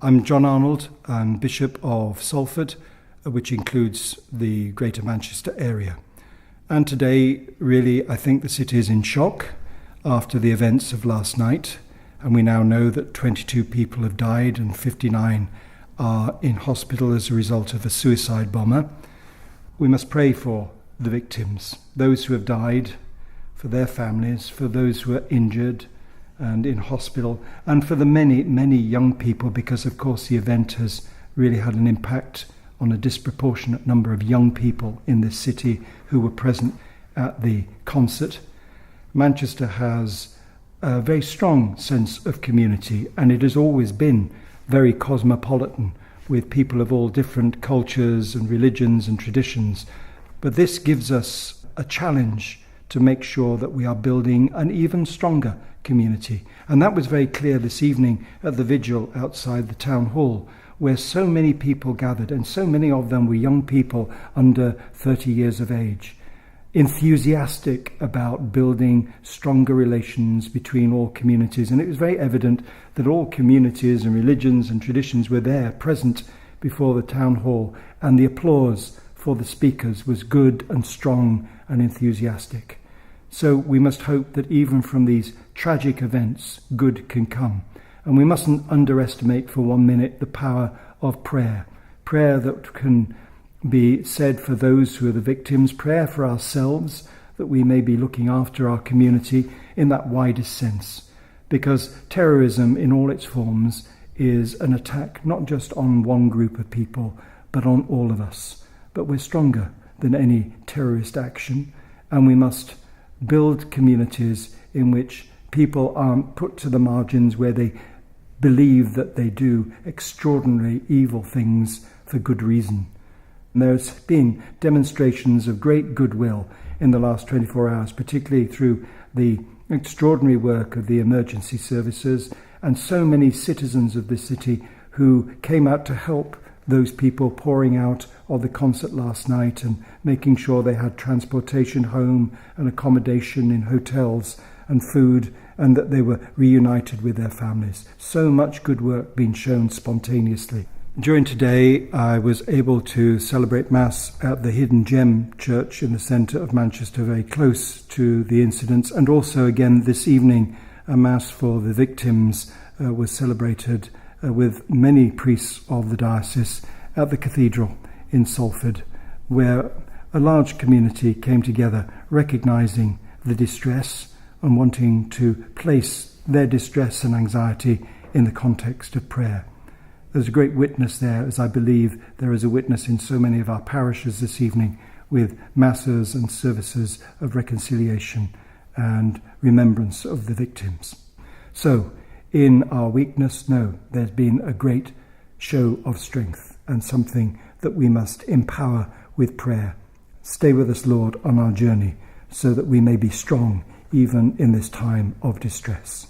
I'm John Arnold. I'm Bishop of Salford, which includes the Greater Manchester area. And today, really, I think the city is in shock after the events of last night. And we now know that 22 people have died and 59 are in hospital as a result of a suicide bomber. We must pray for the victims, those who have died, for their families, for those who are injured and in hospital, and for the many, many young people, because of course the event has really had an impact on a disproportionate number of young people in this city who were present at the concert. Manchester has a very strong sense of community, and it has always been very cosmopolitan, with people of all different cultures and religions and traditions. But this gives us a challenge to make sure that we are building an even stronger community. And that was very clear this evening at the vigil outside the town hall, where so many people gathered, and so many of them were young people under 30 years of age, enthusiastic about building stronger relations between all communities. And it was very evident that all communities and religions and traditions were there, present before the town hall, and the applause for the speakers was good and strong and enthusiastic. So we must hope that even from these tragic events, good can come. And we mustn't underestimate for 1 minute the power of prayer. Prayer that can be said for those who are the victims, prayer for ourselves, that we may be looking after our community in that widest sense. Because terrorism in all its forms is an attack not just on one group of people, but on all of us. But we're stronger than any terrorist action, and we must build communities in which people aren't put to the margins, where they believe that they do extraordinary evil things for good reason. And there's been demonstrations of great goodwill in the last 24 hours, particularly through the extraordinary work of the emergency services and so many citizens of the city who came out to help those people pouring out of the concert last night and making sure they had transportation home and accommodation in hotels and food, and that they were reunited with their families. So much good work being shown spontaneously. During today, I was able to celebrate Mass at the Hidden Gem Church in the centre of Manchester, very close to the incidents, and also again this evening a Mass for the victims was celebrated with many priests of the diocese at the cathedral in Salford, where a large community came together, recognising the distress and wanting to place their distress and anxiety in the context of prayer. There's a great witness there, as I believe there is a witness in so many of our parishes this evening, with masses and services of reconciliation and remembrance of the victims. So, in our weakness, no, there's been a great show of strength, and something that we must empower with prayer. Stay with us, Lord, on our journey, so that we may be strong even in this time of distress.